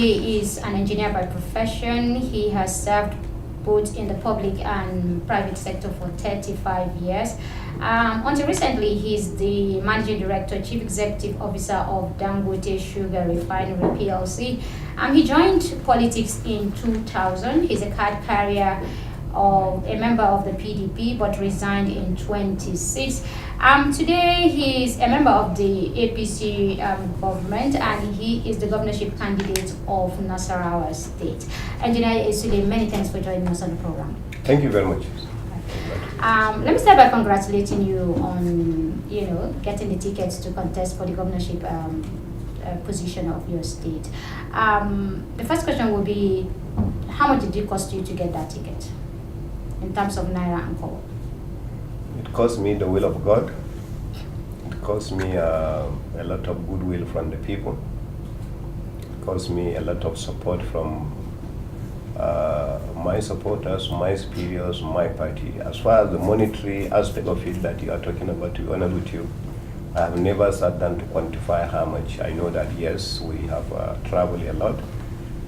today is an engineer by profession. He has served both in the public and private sector for 35 years. Until recently, he's the Managing Director, Chief Executive Officer of Engr.A.A Sugar Refinery PLC. He joined politics in 2000. He's a card carrier of a member of the PDP, but resigned in 26. Today, he is a member of the APC government, and he is the governorship candidate of Engr.A.A State. Engineer Sule, many thanks for joining us on the program. Thank you very much. Let me start by congratulating you on, getting the tickets to contest for the governorship position of your state. The first question will be, how much did it cost you to get that ticket in terms of naira and kobo? It cost me the will of God. It cost me a lot of goodwill from the people. It cost me a lot of support from my supporters, my superiors, my party. As far as the monetary aspect of it that you are talking about, to be honest with you, I have never sat down to quantify how much. I know that yes, we have traveled a lot.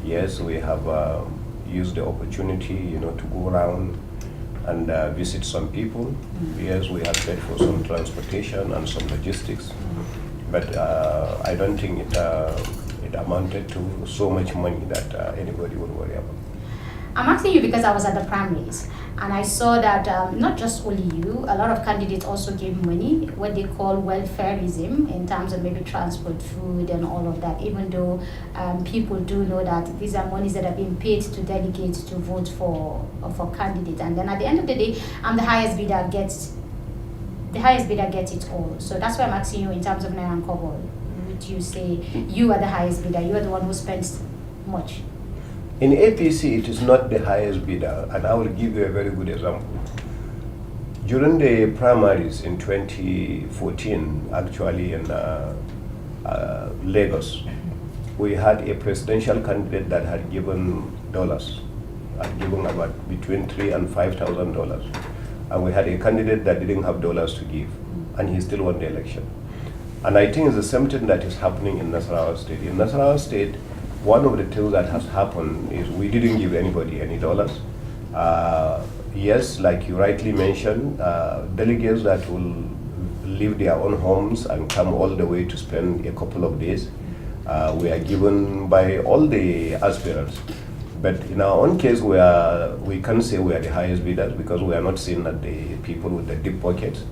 Yes, we have used the opportunity, to go around and visit some people. Yes, we have paid for some transportation and some logistics, but I don't think it amounted to so much money that anybody would worry about. I'm asking you because I was at the primaries and I saw that not just only you, a lot of candidates also gave money, what they call welfareism, in terms of maybe transport, food and all of that, even though people do know that these are monies that are being paid to delegates to vote for candidates. And then at the end of the day, the highest bidder gets it all. So that's why I'm asking you in terms of naira and kobo, would you say you are the highest bidder, you are the one who spends much? In APC, it is not the highest bidder, and I will give you a very good example. During the primaries in 2014, actually in Lagos, we had a presidential candidate that had given dollars, had given about between $3,000 and $5,000, and we had a candidate that didn't have dollars to give, and he still won the election. And I think it's the same thing that is happening in Engr.A.A State. In Engr.A.A State, one of the things that has happened is we didn't give anybody any dollars. Yes, like you rightly mentioned, delegates that will leave their own homes and come all the way to spend a couple of days, we are given by all the aspirants. But in our own case, we can't say we are the highest bidders because we are not seen at the people with the deep pockets.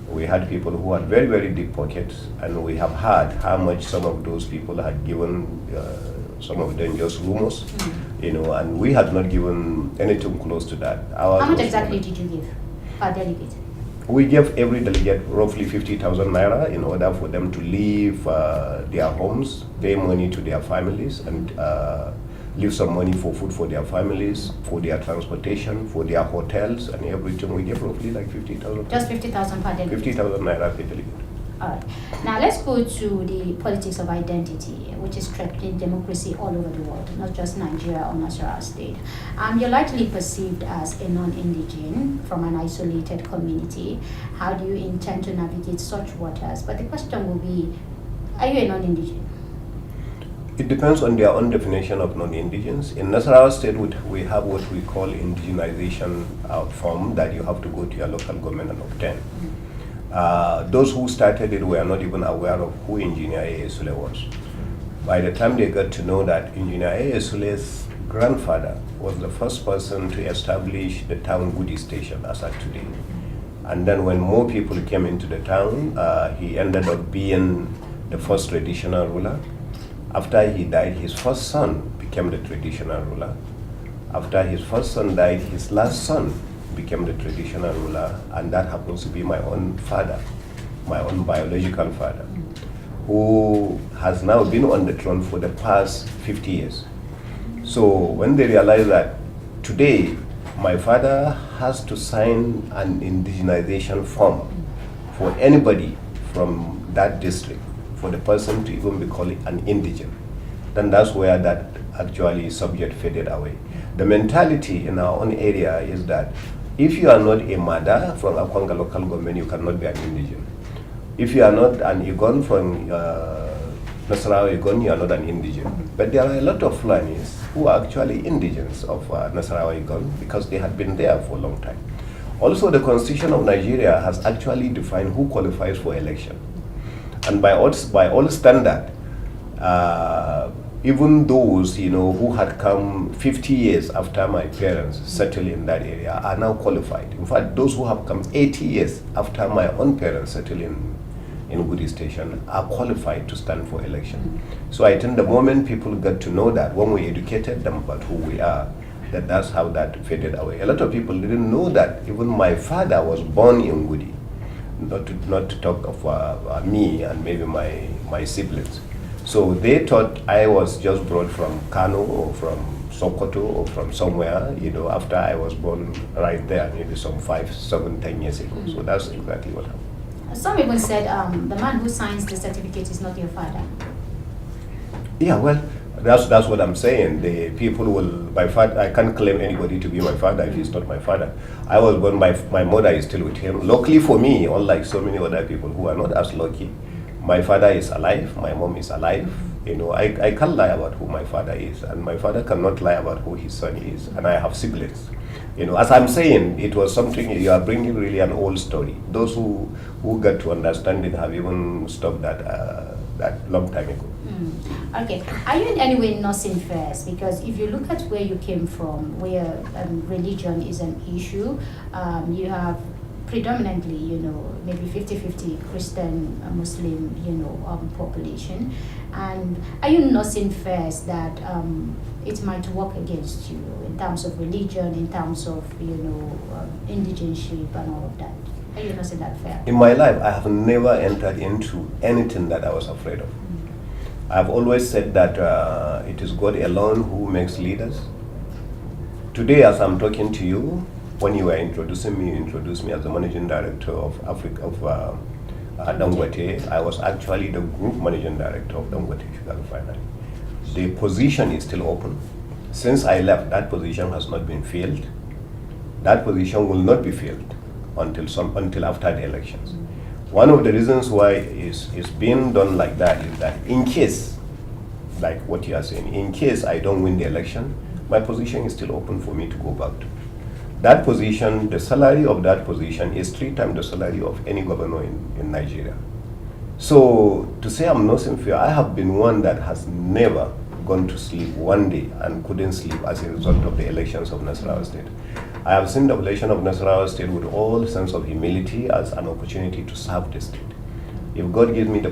We had people who had very, very deep pockets, and we have heard how much some of those people had given some of them just rumors, and we had not given anything close to that. How much exactly did you give per delegate? We gave every delegate roughly 50,000 naira in order for them to leave their homes, pay money to their families, and leave some money for food for their families, for their transportation, for their hotels, and everything. We gave roughly like 50,000. Just 50,000 per delegate? 50,000 naira per delegate. All right. Now let's go to the politics of identity, which is threatening democracy all over the world, not just Nigeria or Engr.A.A State. You're likely perceived as a non-indigene from an isolated community. How do you intend to navigate such waters? But the question will be, are you a non-indigene? It depends on their own definition of non-indigens. In Engr.A.A State, we have what we call indigenization form that you have to go to your local government and obtain. Those who started it were not even aware of who Engr.A.A Sule was. By the time they got to know that Engr.A.A Sule's grandfather was the first person to establish the town Goody station as at today. And then when more people came into the town, he ended up being the first traditional ruler. After he died, his first son became the traditional ruler. After his first son died, his last son became the traditional ruler, and that happens to be my own father, my own biological father, who has now been on the throne for the past 50 years. So when they realize that today my father has to sign an indigenization form for anybody from that district, for the person to even be called an indigent, then that's where that actually subject faded away. The mentality in our own area is that if you are not a mother from Akwanga local government, you cannot be an indigent. If you are not an Igon from Nasarawa Igon, you are not an indigene. But there are a lot of Fulanis who are actually indigents of Nasarawa Igon because they had been there for a long time. Also, the Constitution of Nigeria has actually defined who qualifies for election. And by all standard, even those who had come 50 years after my parents settled in that area are now qualified. In fact, those who have come 80 years after my own parents settled in Woody Station are qualified to stand for election. So I think the moment people get to know that, when we educated them about who we are, that's how that faded away. A lot of people didn't know that even my father was born in Woody, not to talk of me and maybe my siblings. So they thought I was just brought from Kano or from Sokoto or from somewhere, after I was born right there, maybe some 5, 7, 10 years ago. So that's exactly what happened. Some even said the man who signs the certificate is not your father. Yeah, well, that's what I'm saying. The people my father, I can't claim anybody to be my father if he's not my father. I was born, my mother is still with him. Luckily for me, unlike so many other people who are not as lucky, my father is alive, my mom is alive. I can't lie about who my father is, and my father cannot lie about who his son is, and I have siblings. As I'm saying, it was something, you are bringing really an old story. Those who got to understand it have even stopped that long time ago. Okay, are you in any way nursing first? Because if you look at where you came from, where religion is an issue, you have predominantly, maybe 50-50 Christian, Muslim, population. And are you nursing first that it might work against you in terms of religion, in terms of, indigenship and all of that? Are you nursing that fair? In my life, I have never entered into anything that I was afraid of. I've always said that it is God alone who makes leaders. Today, as I'm talking to you, when you were introducing me, you introduced me as the managing director of Dangote. I was actually the group managing director of Dangote Sugar Refinery. The position is still open. Since I left, that position has not been filled. That position will not be filled until after the elections. One of the reasons why it's being done like that is that in case, like what you are saying, in case I don't win the election, my position is still open for me to go back to. That position, the salary of that position is 3 times the salary of any governor in Nigeria. So to say I'm not sincere, I have been one that has never gone to sleep one day and couldn't sleep as a result of the elections of Nasarawa State. I have seen the election of Nasarawa State with all sense of humility as an opportunity to serve the state. If God gives me the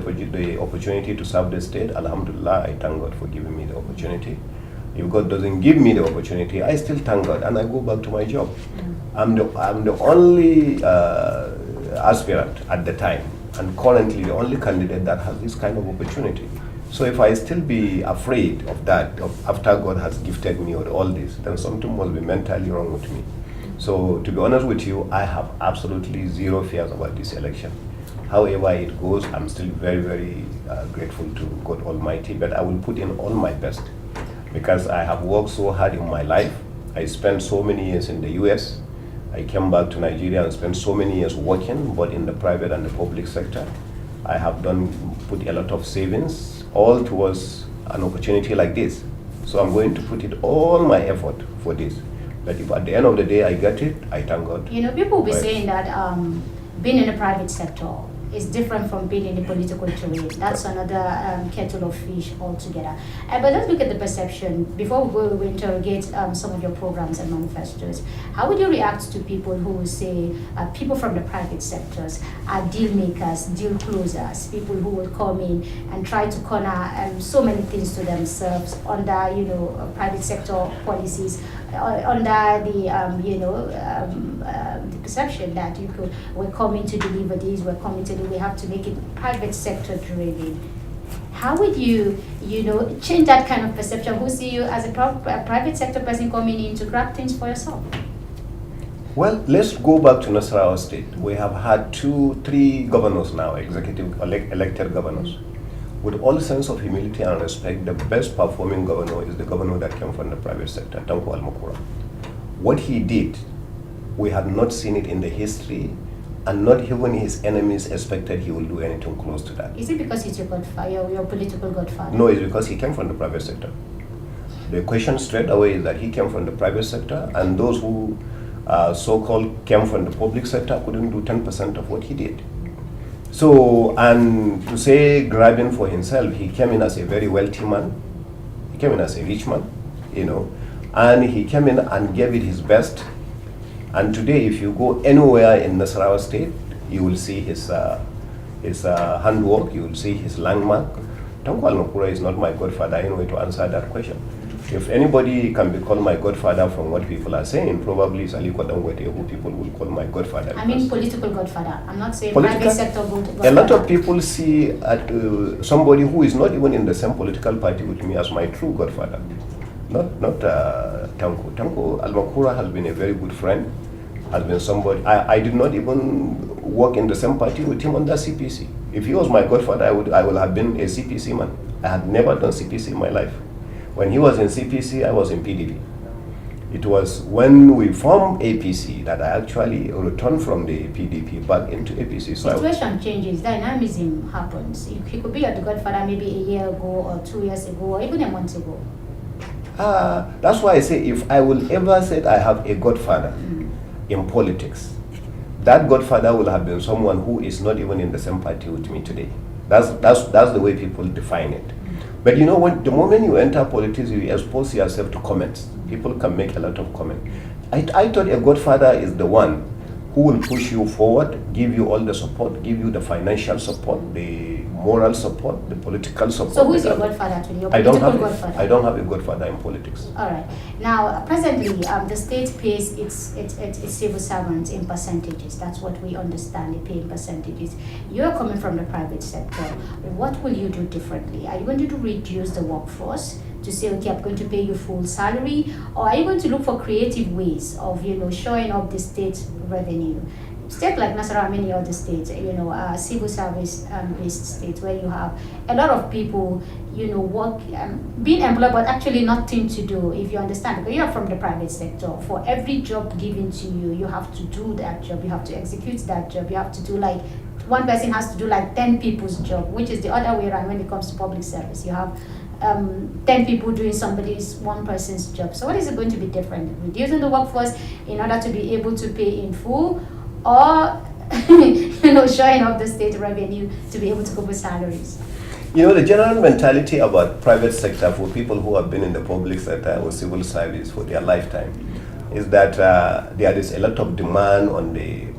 opportunity to serve the state, Alhamdulillah, I thank God for giving me the opportunity. If God doesn't give me the opportunity, I still thank God and I go back to my job. I'm the only aspirant at the time, and currently the only candidate that has this kind of opportunity. So if I still be afraid of that, after God has gifted me with all this, then something must be mentally wrong with me. So to be honest with you, I have absolutely zero fears about this election. However it goes, I'm still very, very grateful to God Almighty, but I will put in all my best because I have worked so hard in my life. I spent so many years in the US. I came back to Nigeria and spent so many years working, both in the private and the public sector. I have put a lot of savings, all towards an opportunity like this. So I'm going to put it all my effort for this. But if at the end of the day I get it, I thank God. People will be saying that being in the private sector is different from being in the political terrain. That's another kettle of fish altogether. But let's look at the perception. Before we interrogate some of your programs and manifestos, how would you react to people who will say people from the private sectors are deal makers, deal closers, people who will come in and try to corner so many things to themselves under private sector policies, under the perception that we're coming to deliver these, we have to make it private sector driven. How would you change that kind of perception? Who see you as a private sector person coming in to grab things for yourself? Well, let's go back to Nasarawa State. We have had 2-3 governors now, executive elected governors. With all sense of humility and respect, the best performing governor is the governor that came from the private sector, Tanko Almakura. What he did, we had not seen it in the history and not even his enemies expected he will do anything close to that. Is it because he's your godfather, your political godfather? No, it's because he came from the private sector. The question straight away is that he came from the private sector, and those who so-called came from the public sector couldn't do 10% of what he did. So, and to say grabbing for himself, he came in as a very wealthy man. He came in as a rich man, you know, and he came in and gave it his best. And today, if you go anywhere in Nasarawa State, you will see his handwork, you will see his landmark. Tanko Al-Nukura is not my godfather anyway to answer that question. If anybody can be called my godfather from what people are saying, probably it's Aliko Dangote who people will call my godfather. I mean political godfather. I'm not saying private sector godfather. A lot of people see somebody who is not even in the same political party with me as my true godfather. Not Tanko. Tanko Al-Makura has been a very good friend, has been somebody. I did not even work in the same party with him under CPC. If he was my godfather, I would have been a CPC man. I had never done CPC in my life. When he was in CPC, I was in PDP. It was when we formed APC that I actually returned from the PDP back into APC. So situation changes, dynamism happens. He could be your godfather maybe a year ago or 2 years ago or even a month ago. That's why I say if I will ever say I have a godfather in politics, that godfather will have been someone who is not even in the same party with me today. That's the way people define it. But you know, the moment you enter politics, you expose yourself to comments. People can make a lot of comments. I thought a godfather is the one who will push you forward, give you all the support, give you the financial support, the moral support, the political support. So who is your godfather actually? Your political godfather? I don't have a godfather in politics. All right. Now, presently, the state pays its civil servants in percentages. That's what we understand, they pay in percentages. You're coming from the private sector. What will you do differently? Are you going to reduce the workforce to say, okay, I'm going to pay you full salary? Or are you going to look for creative ways of, showing up the state revenue? State like Nasarawa, many other states, civil service based states where you have a lot of people, work, being employed, but actually nothing to do, if you understand. Because you are from the private sector. For every job given to you, you have to do that job, you have to execute that job, you have to do one person has to do 10 people's job, which is the other way around when it comes to public service. You have 10 people doing one person's job. So what is it going to be different? Reducing the workforce in order to be able to pay in full, or showing up the state revenue to be able to cover salaries? The general mentality about private sector for people who have been in the public sector or civil service for their lifetime is that there is a lot of demand on the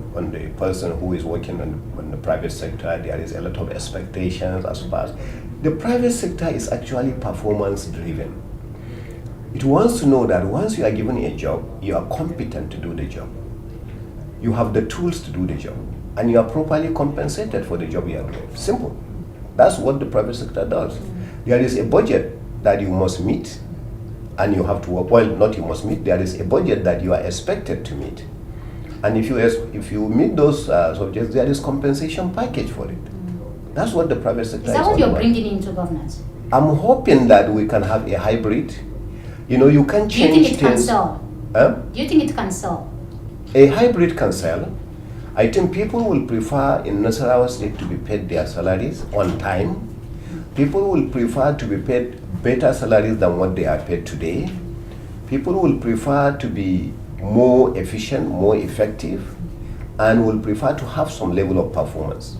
person who is working on the private sector. There is a lot of expectations as far as the private sector is actually performance driven. It wants to know that once you are given a job, you are competent to do the job. You have the tools to do the job, and you are properly compensated for the job you are doing. Simple. That's what the private sector does. There is a budget that you must meet, and you have to work. Well, not you must meet. There is a budget that you are expected to meet, and if you meet those subjects, there is compensation package for it. That's what the private sector is. Is that what you're bringing into governance? I'm hoping that we can have a hybrid. You can change things. Do you think it can sell? Do you think it can sell? A hybrid can sell. I think people will prefer in Nasarawa State to be paid their salaries on time. People will prefer to be paid better salaries than what they are paid today. People will prefer to be more efficient, more effective, and will prefer to have some level of performance.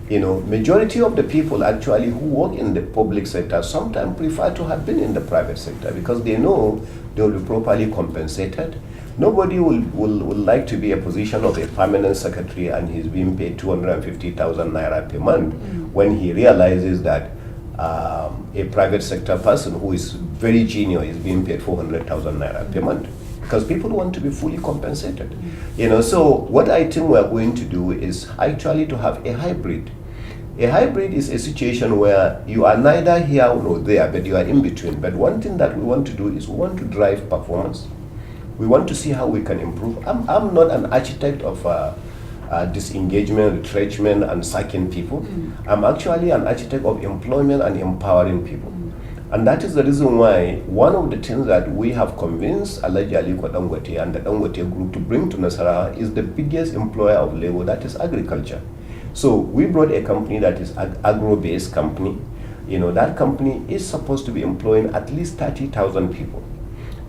Majority of the people actually who work in the public sector sometimes prefer to have been in the private sector because they know they will be properly compensated. Nobody will like to be a position of a permanent secretary and he's being paid 250,000 naira per month when he realizes that a private sector person who is very junior is being paid 400,000 naira per month. Because people want to be fully compensated. So what I think we are going to do is actually to have a hybrid. A hybrid is a situation where you are neither here nor there, but you are in between. But one thing that we want to do is we want to drive performance. We want to see how we can improve. I'm not an architect of disengagement, retrenchment, and sacking people. I'm actually an architect of employment and empowering people. And that is the reason why one of the things that we have convinced Alhaji Aliko Dangote and the Dangote Group to bring to Nasarawa is the biggest employer of labor, that is agriculture. So we brought a company that is an agro-based company. You know, that company is supposed to be employing at least 30,000 people.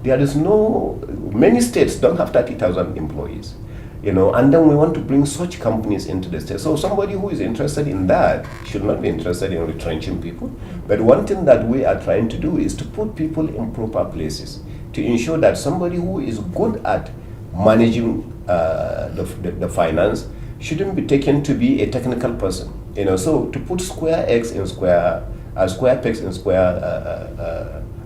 There is no, many states don't have 30,000 employees. You know, and then we want to bring such companies into the state. So somebody who is interested in that should not be interested in retrenching people. But one thing that we are trying to do is to put people in proper places to ensure that somebody who is good at managing the finance shouldn't be taken to be a technical person. You know, so to put square pegs in square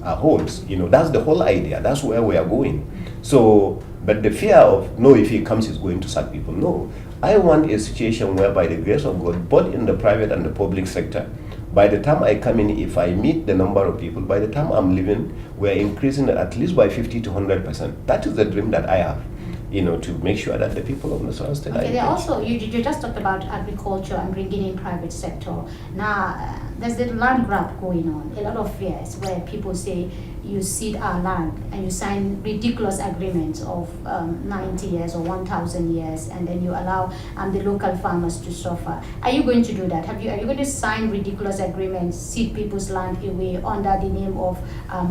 holes. You know, that's the whole idea. That's where we are going. So. But the fear of, no, if he comes, he's going to sack people. No. I want a situation where, by the grace of God, both in the private and the public sector, by the time I come in, if I meet the number of people, by the time I'm leaving, we're increasing it at least by 50 to 100%. That is the dream that I have, you know, to make sure that the people of Nasarawa State are also, you just talked about agriculture and bringing in private sector. Now, there's the land grab going on. A lot of fears where people say, you cede our land and you sign ridiculous agreements of 90 years or 1,000 years, and then you allow the local farmers to suffer. Are you going to do that? Are you going to sign ridiculous agreements, cede people's land away under the name of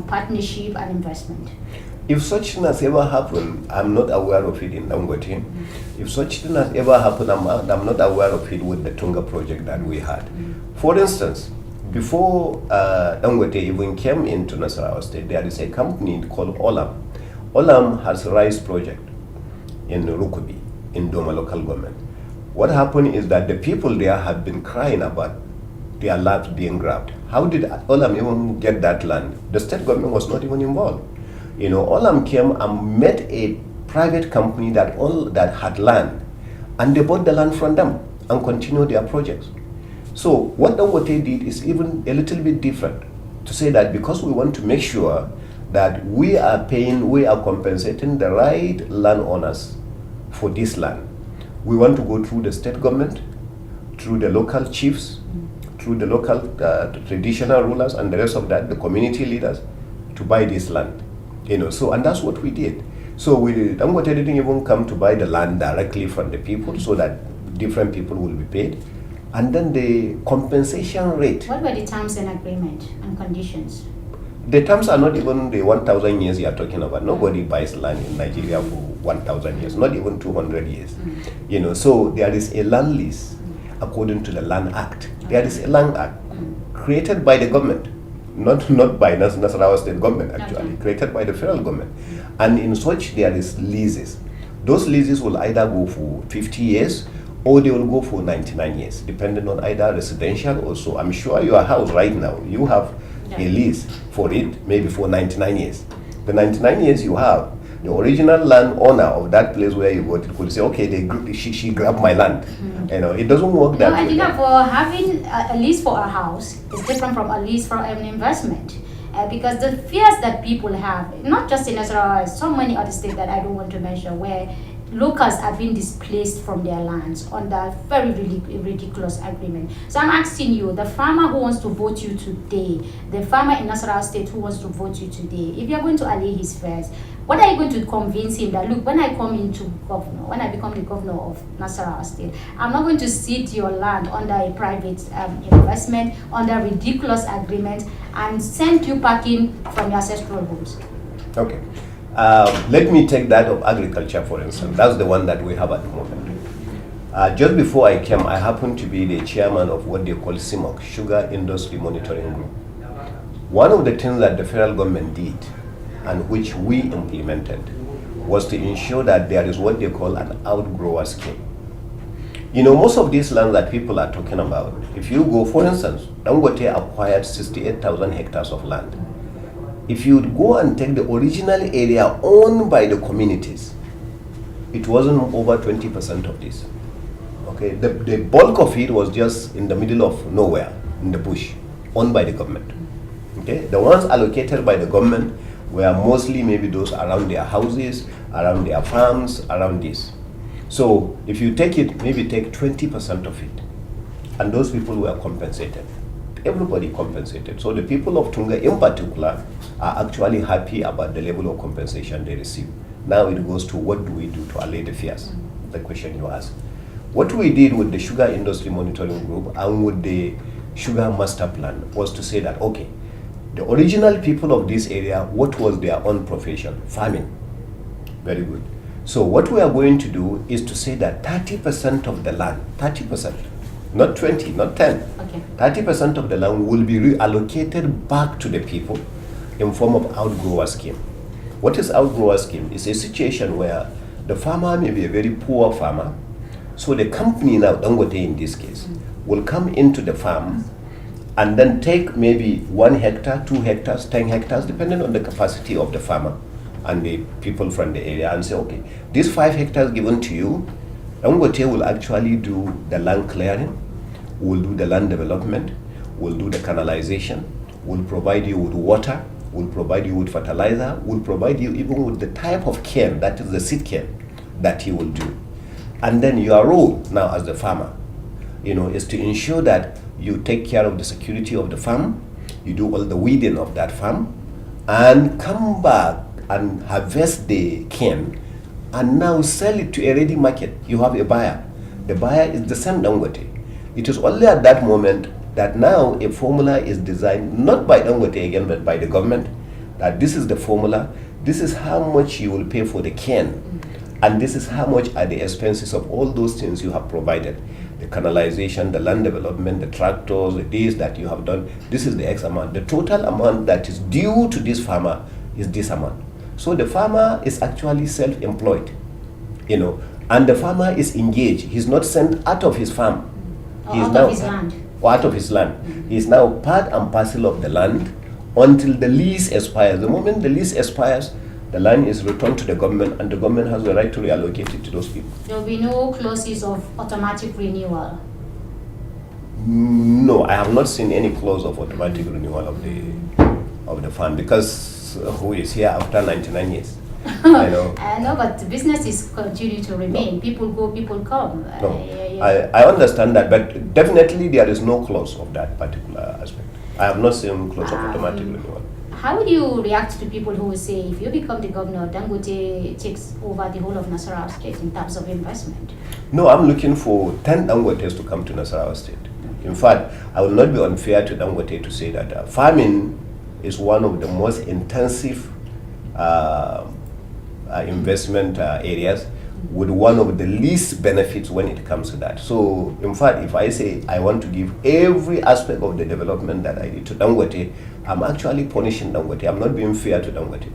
partnership and investment? If such thing has ever happened, I'm not aware of it in Dangote. If such thing has ever happened, I'm not aware of it with the Tunga project that we had. For instance, before Dangote even came into Nasarawa State, there is a company called Olam. Olam has a rice project in Rukubi, in Doma local government. What happened is that the people there have been crying about their land being grabbed. How did Olam even get that land? The state government was not even involved. You know, Olam came and met a private company that had land, and they bought the land from them and continued their projects. So what Dangote did is even a little bit different, to say that because we want to make sure that we are compensating the right landowners for this land, we want to go through the state government, through the local chiefs, through the local traditional rulers and the rest of that, the community leaders, to buy this land. You know, so, and that's what we did. So Dangote didn't even come to buy the land directly from the people so that different people will be paid. And then the compensation rate. What were the terms and agreement and conditions? The terms are not even the 1,000 years you are talking about. Nobody buys land in Nigeria for 1,000 years, not even 200 years. You know, so there is a land lease according to the Land Act. There is a Land Act created by the government, not by Nasarawa State government actually, created by the federal government. And in such there is leases. Those leases will either go for 50 years or they will go for 99 years, depending on either residential or so. I'm sure your house right now, you have a lease for it, maybe for 99 years. The 99 years you have, the original landowner of that place where you got it could say, okay, she grabbed my land. You know, it doesn't work that way. I think for having a lease for a house is different from a lease for an investment. Because the fears that people have, not just in Nasarawa, so many other states that I don't want to mention, where locals have been displaced from their lands under very ridiculous agreement. So I'm asking you, the farmer who wants to vote you today, the farmer in Nasarawa State who wants to vote you today, if you're going to allay his fears, what are you going to convince him that, look, when I come into governor, when I become the governor of Nasarawa State, I'm not going to cede your land under a private investment, under ridiculous agreement, and send you packing from your ancestral homes. Okay. Let me take that of agriculture, for instance. That's the one that we have at the moment. Just before I came, I happened to be the chairman of what they call CIMOC, Sugar Industry Monitoring Group. One of the things that the federal government did, and which we implemented, was to ensure that there is what they call an outgrower scheme. You know, most of these lands that people are talking about, if you go, for instance, Dangote acquired 68,000 hectares of land. If you go and take the original area owned by the communities, it wasn't over 20% of this. Okay, the bulk of it was just in the middle of nowhere, in the bush, owned by the government. Okay, the ones allocated by the government were mostly maybe those around their houses, around their farms, around this. So if you take it, maybe take 20% of it, and those people were compensated. everybody compensated. So the people of Tunga in particular are actually happy about the level of compensation they receive. Now it goes to what do we do to allay the fears, the question you asked. What we did with the Sugar Industry Monitoring Group and with the Sugar Master Plan was to say that, okay, the original people of this area, what was their own profession? Farming. Very good. So what we are going to do is to say that 30% of the land, 30%, not 20, not 10, Okay. 30% of the land will be reallocated back to the people in form of outgrower scheme. What is outgrower scheme? It's a situation where the farmer may be a very poor farmer, so the company now, Dangote in this case, will come into the farm and then take maybe 1 hectare, 2 hectares, 10 hectares, depending on the capacity of the farmer and the people from the area, and say, okay, these 5 hectares given to you, Dangote will actually do the land clearing, will do the land development, will do the canalization, will provide you with water, will provide you with fertilizer, will provide you even with the type of cane, that is the seed cane, that he will do. And then your role now as the farmer, is to ensure that you take care of the security of the farm, you do all the weeding of that farm, and come back and harvest the cane and now sell it to a ready market. You have a buyer. The buyer is the same Dangote. It is only at that moment that now a formula is designed, not by Dangote again, but by the government, that this is the formula, this is how much you will pay for the cane, and this is how much are the expenses of all those things you have provided. The canalization, the land development, the tractors, the days that you have done, this is the X amount. The total amount that is due to this farmer is this amount. So the farmer is actually self-employed, and the farmer is engaged. He's not sent out of his farm. Out of his land. Or out of his land. He is now part and parcel of the land until the lease expires. The moment the lease expires, the land is returned to the government, and the government has the right to reallocate it to those people. There will be no clauses of automatic renewal. No, I have not seen any clause of automatic renewal of the fund, because who is here after 99 years? I know, but the businesses continue to remain. No. People go, people come. No, I understand that, but definitely there is no clause of that particular aspect. I have not seen clause of automatic renewal. How would you react to people who will say, if you become the governor, Dangote takes over the whole of Nasarawa State in terms of investment? No, I'm looking for 10 Dangotes to come to Nasarawa State. In fact, I will not be unfair to Dangote to say that farming is one of the most intensive investment areas, with one of the least benefits when it comes to that. So, in fact, if I say I want to give every aspect of the development that I did to Dangote, I'm actually punishing Dangote. I'm not being fair to Dangote.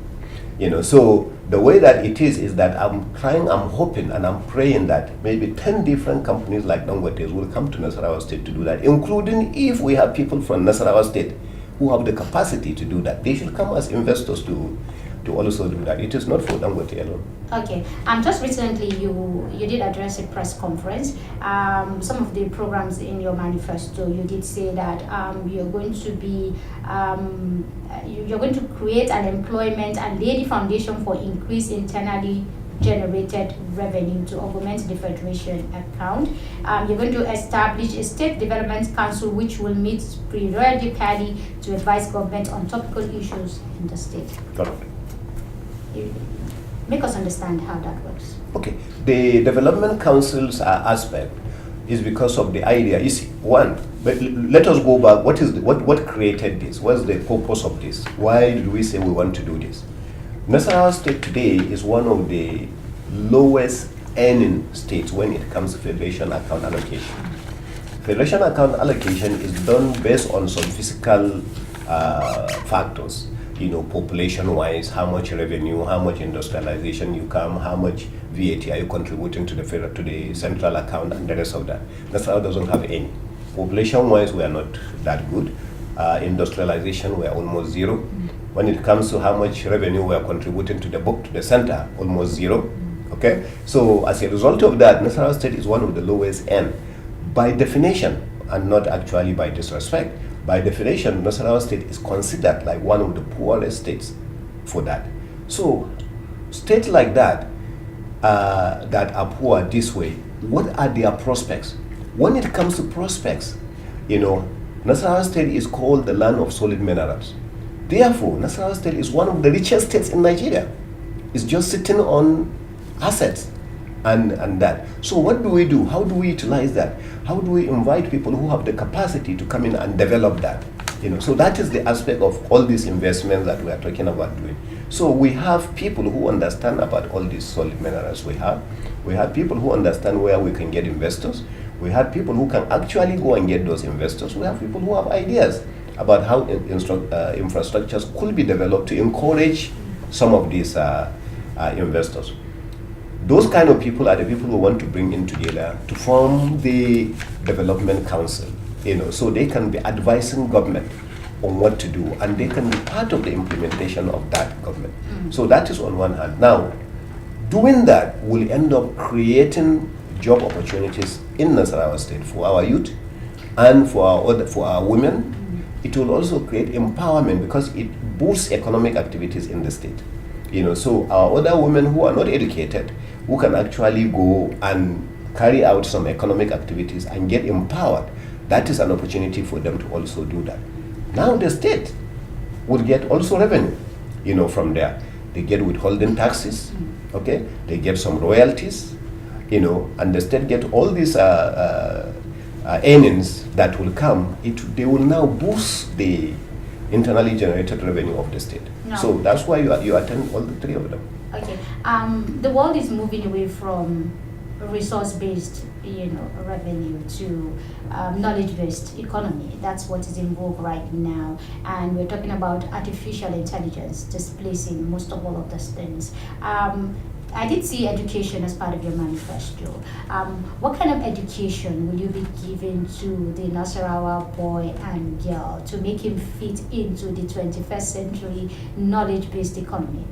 So the way that it is that I'm hoping and I'm praying that maybe 10 different companies like Dangote will come to Nasarawa State to do that, including if we have people from Nasarawa State who have the capacity to do that. They should come as investors to also do that. It is not for Dangote alone. Okay. Just recently you did address a press conference. Some of the programs in your manifesto, you did say that you're going to create an employment and lay the foundation for increased internally generated revenue to augment the federation account. You're going to establish a state development council which will meet periodically to advise government on topical issues in the state. Correct. Make us understand how that works. Okay, the development council's aspect is because of the idea. You see, one, but let us go back. What created this? What's the purpose of this? Why did we say we want to do this? Nasarawa State today is one of the lowest earning states when it comes to federation account allocation. Federation account allocation is done based on some physical factors. Population-wise, how much revenue, how much industrialization you come, how much VAT are you contributing to the central account, and the rest of that. Nasarawa doesn't have any. Population-wise, we are not that good. Industrialization, we are almost zero. When it comes to how much revenue we are contributing to the center, almost zero. Okay, so as a result of that, Nasarawa State is one of the lowest end. By definition, and not actually by disrespect, by definition, Nasarawa State is considered like one of the poorest states for that. So, states like that that are poor this way, what are their prospects? When it comes to prospects, Nasarawa State is called the land of solid minerals. Therefore, Nasarawa State is one of the richest states in Nigeria. It's just sitting on assets and that. So what do we do? How do we utilize that? How do we invite people who have the capacity to come in and develop that? So that is the aspect of all these investments that we are talking about doing. So we have people who understand about all these solid minerals we have. We have people who understand where we can get investors. We have people who can actually go and get those investors. We have people who have ideas about how infrastructures could be developed to encourage some of these investors. Those kind of people are the people we want to bring in together to form the development council, so they can be advising government on what to do, and they can be part of the implementation of that government. So that is on one hand. Now, doing that will end up creating job opportunities in Nasarawa State for our youth and for our women. It will also create empowerment because it boosts economic activities in the state. So our other women who are not educated, who can actually go and carry out some economic activities and get empowered, that is an opportunity for them to also do that. Now the state would get also revenue, from there. They get withholding taxes, okay? They get some royalties, and the state get all these earnings that will come. They will now boost the internally generated revenue of the state. No. So that's why you attend all the three of them. Okay. The world is moving away from resource-based, revenue to knowledge-based economy. That's what is in vogue right now, and we're talking about artificial intelligence displacing most of all of those things. I did see education as part of your manifesto. What kind of education will you be giving to the Nasarawa boy and girl to make him fit into the 21st century knowledge-based economy?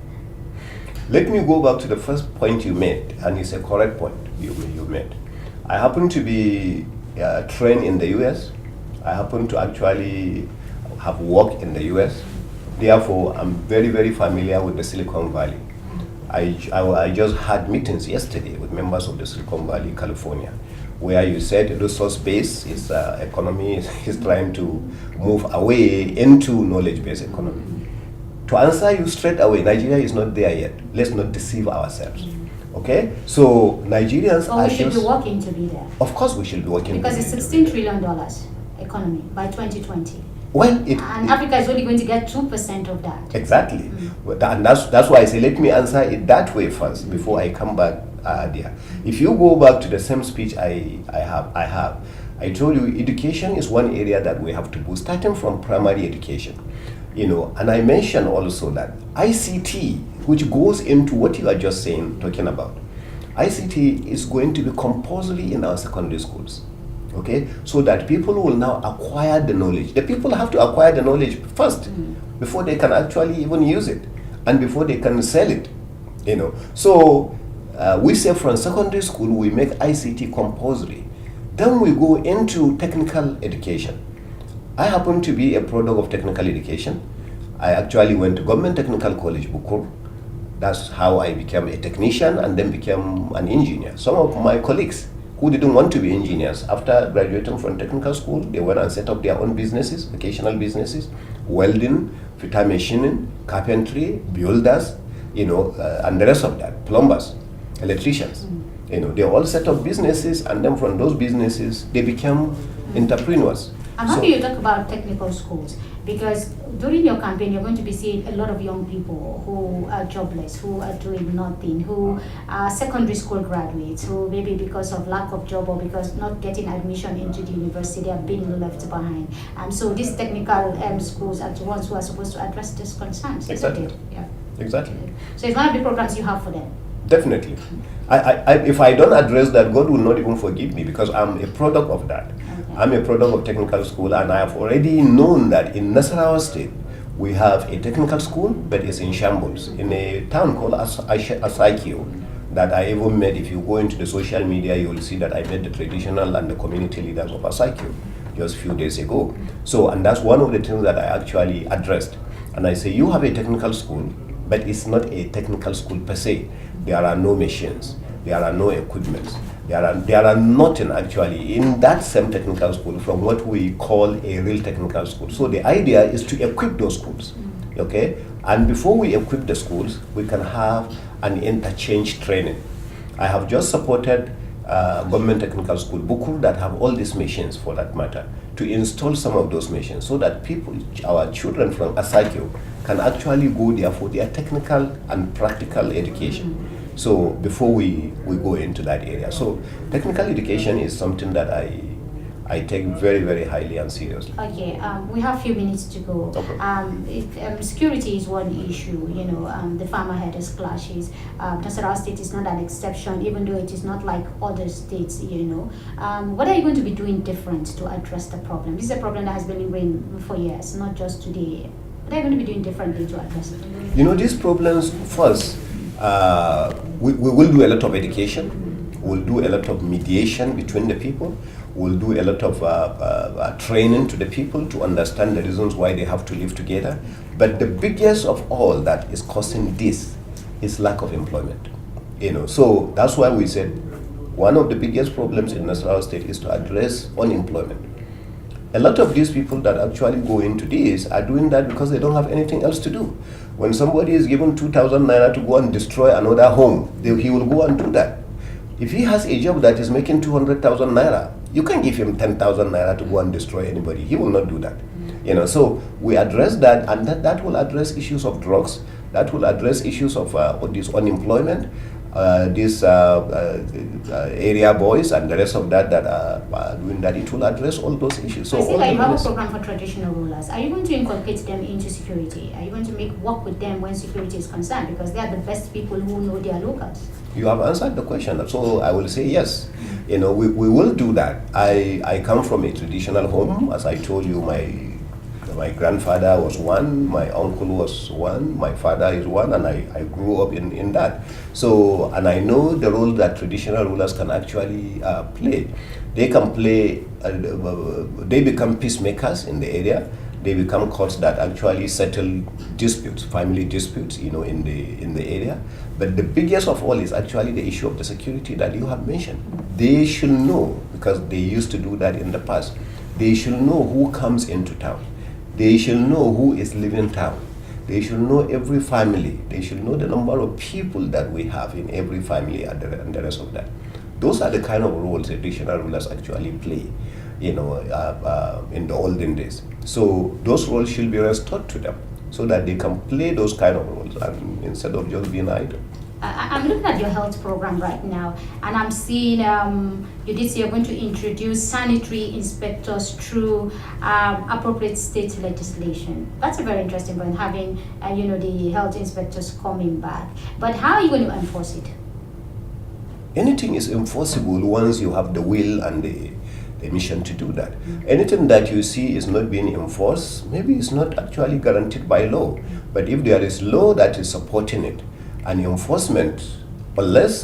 Let me go back to the first point you made, and it's a correct point you made. I happen to be trained in the US. I happen to actually have worked in the US. Therefore, I'm very, very familiar with the Silicon Valley. I just had meetings yesterday with members of the Silicon Valley, California, where you said resource-based is economy is trying to move away into knowledge-based economy. To answer you straight away, Nigeria is not there yet. Let's not deceive ourselves. Okay? So Nigerians are we should be working to be there. Of course we should be working because it's $16 trillion economy by 2020. Well, and Africa is only going to get 2% of that. Exactly. And that's why I say let me answer it that way first before I come back there. If you go back to the same speech I told you education is one area that we have to boost, starting from primary education. And I mentioned also that ICT, which goes into what you are just talking about, ICT is going to be compulsory in our secondary schools. Okay, so that people will now acquire the knowledge. The people have to acquire the knowledge first before they can actually even use it and before they can sell it. So we say from secondary school we make ICT compulsory. Then we go into technical education. I happen to be a product of technical education. I actually went to Government Technical College, Bukur. That's how I became a technician and then became an engineer. Some of my colleagues who didn't want to be engineers, after graduating from technical school, they went and set up their own businesses, vocational businesses, welding, fitter machining, carpentry, builders, and the rest of that, plumbers, electricians. They all set up businesses, and then from those businesses, they became entrepreneurs. I'm happy you talk about technical schools, because during your campaign, you're going to be seeing a lot of young people who are jobless, who are doing nothing, who are secondary school graduates, who maybe because of lack of job or because not getting admission into the university are being left behind. So these technical schools are the ones who are supposed to address these concerns. Exactly. Yeah. Exactly. So it's one of the programs you have for them. Definitely. If I don't address that, God will not even forgive me, because I'm a product of that. Okay. I'm a product of technical school, and I have already known that in Nasarawa State, we have a technical school, but it's in shambles, in a town called Azaki, that I even met. If you go into the social media, you will see that I met the traditional and the community leaders of Azaki just a few days ago. So, and that's one of the things that I actually addressed. And I say, you have a technical school, but it's not a technical school per se. There are no machines, there are no equipment, There are nothing actually in that same technical school from what we call a real technical school. So the idea is to equip those schools, okay? And before we equip the schools, we can have an interchange training. I have just supported government technical school, Bukur, that have all these machines for that matter, to install some of those machines so that people, our children from Azaki, can actually go there for their technical and practical education. So before we go into that area. So technical education is something that I take very, very highly and seriously. Okay, we have a few minutes to go. Okay. Security is one issue, the farmer herders clashes. Nasarawa State is not an exception, even though it is not like other states, What are you going to be doing different to address the problem? This is a problem that has been lingering for years, not just today. What are you going to be doing differently to address it? These problems, first, we will do a lot of education. We'll do a lot of mediation between the people. We'll do a lot of training to the people to understand the reasons why they have to live together. But the biggest of all that is causing this is lack of employment. So that's why we said one of the biggest problems in Nasarawa State is to address unemployment. A lot of these people that actually go into this are doing that because they don't have anything else to do. When somebody is given 2,000 naira to go and destroy another home, he will go and do that. If he has a job that is making 200,000 naira, you can give him 10,000 naira to go and destroy anybody. He will not do that. So we address that, and that will address issues of drugs. That will address issues of this unemployment, these area boys and the rest of that are doing that. It will address all those issues. So I see that you have a program for traditional rulers. Are you going to inculcate them into security? Are you going to work with them when security is concerned? Because they are the best people who know their locals. You have answered the question, so I will say yes. We will do that. I come from a traditional home. As I told you, my grandfather was one, my uncle was one, my father is one, and I grew up in that. So, and I know the role that traditional rulers can actually play. They can play, they become peacemakers in the area. They become courts that actually settle disputes, family disputes, in the area. But the biggest of all is actually the issue of the security that you have mentioned. They should know, because they used to do that in the past, they should know who comes into town. They should know who is living town. They should know every family. They should know the number of people that we have in every family and the rest of that. Those are the kind of roles traditional rulers actually play, in the olden days. So those roles should be restored to them so that they can play those kind of roles and instead of just being idle. I'm looking at your health program right now, and I'm seeing you did say you're going to introduce sanitary inspectors through appropriate state legislation. That's a very interesting point, having the health inspectors coming back. But how are you going to enforce it? Anything is enforceable once you have the will and the mission to do that. Anything that you see is not being enforced, maybe it's not actually guaranteed by law. But if there is law that is supporting it, and enforcement, unless,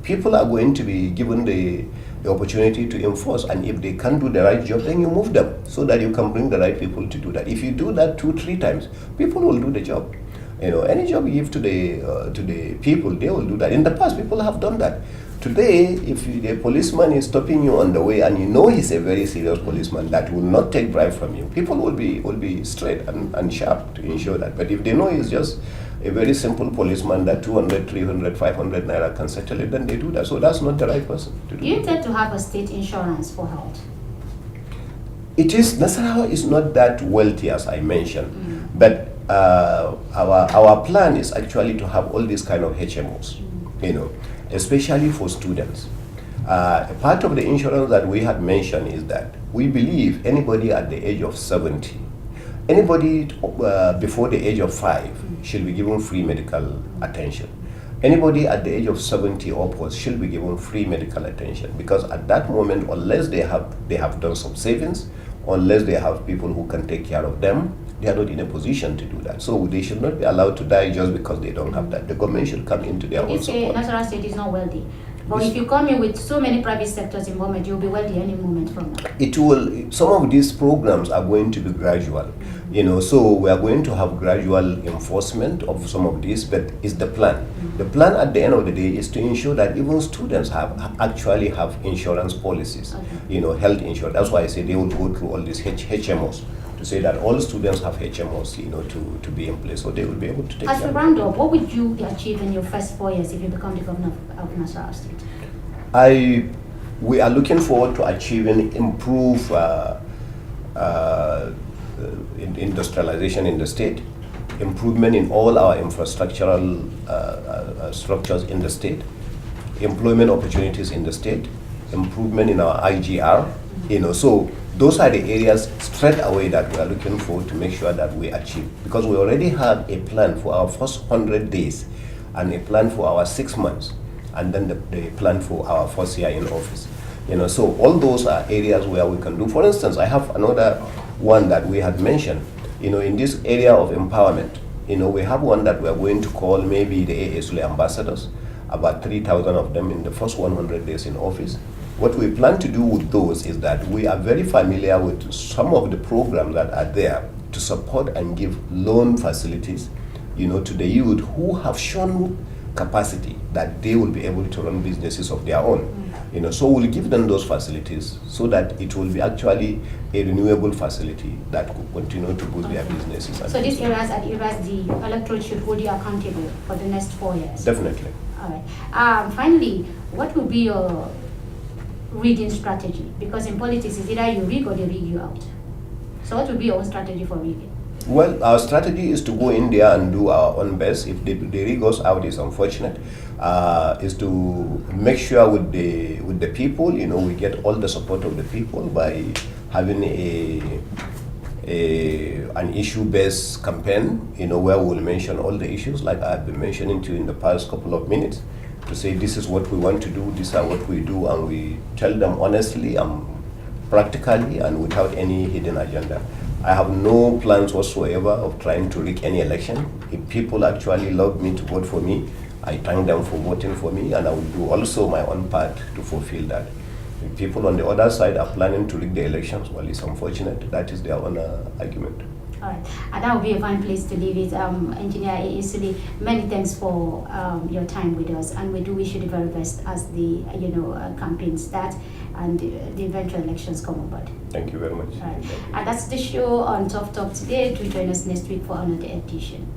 people are going to be given the opportunity to enforce, and if they can't do the right job, then you move them so that you can bring the right people to do that. If you do that 2-3 times, people will do the job. Any job you give to the people, they will do that. In the past, people have done that. Today, if the policeman is stopping you on the way and he's a very serious policeman that will not take bribe from you, people will be straight and sharp to ensure that. But if they know he's just a very simple policeman that 200, 300, 500 naira can settle it, then they do that. So that's not the right person to do. Do you intend to have a state insurance for health? Nasarawa is not that wealthy as I mentioned, but our plan is actually to have all these kind of HMOs, especially for students. A part of the insurance that we had mentioned is that we believe anybody at the age of 70, anybody before the age of 5 should be given free medical attention. Anybody at the age of 70 upwards should be given free medical attention, because at that moment, unless they have done some savings, unless they have people who can take care of them, they are not in a position to do that. So they should not be allowed to die just because they don't have that. The government should come into their own support. Nasarawa State is not wealthy. Or if you come in with so many private sectors involvement, you'll be wealthy any moment from now. It will. Some of these programs are going to be gradual, so we are going to have gradual enforcement of some of these, but it's the plan. The plan at the end of the day is to ensure that even students actually have insurance policies, health insurance. That's why I say they will go through all these HMOs to say that all students have HMOs, to be in place, so they will be able to take As a roundup, what would you achieve in your first 4 years if you become the governor of Nasarawa State? We are looking forward to achieving improved industrialization in the state, improvement in all our infrastructural structures in the state, employment opportunities in the state, improvement in our IGR, so those are the areas straight away that we are looking forward to make sure that we achieve, because we already have a plan for our first 100 days and a plan for our 6 months, and then the plan for our first year in office. So all those are areas where we can do. For instance, I have another one that we had mentioned, in this area of empowerment. We have one that we are going to call maybe the Engr.A.A Sule ambassadors, about 3,000 of them in the first 100 days in office. What we plan to do with those is that we are very familiar with some of the programs that are there to support and give loan facilities, to the youth who have shown capacity that they will be able to run businesses of their own. So we'll give them those facilities so that it will be actually a renewable facility that could continue to boost their businesses. So these areas the electorate should hold you accountable for the next 4 years? Definitely. All right. Finally, what will be your rigging strategy? Because in politics, it's either you rig or they rig you out. So what will be your own strategy for rigging? Well, our strategy is to go in there and do our own best. If they rig us out, is unfortunate. Is to make sure with the people, we get all the support of the people by having an issue-based campaign, where we'll mention all the issues like I've been mentioning to you in the past couple of minutes, to say this is what we want to do, these are what we do, and we tell them honestly and practically and without any hidden agenda. I have no plans whatsoever of trying to rig any election. If people actually love me to vote for me, I thank them for voting for me, and I will do also my own part to fulfill that. If people on the other side are planning to rig the elections, well, it's unfortunate. That is their own argument. All right, and that would be a fine place to leave it. Engineer Sule, many thanks for your time with us, and we do wish you the very best as the campaign starts and the eventual elections come about. Thank you very much. All right, and that's the show on Toughtalk today. Do join us next week for another edition.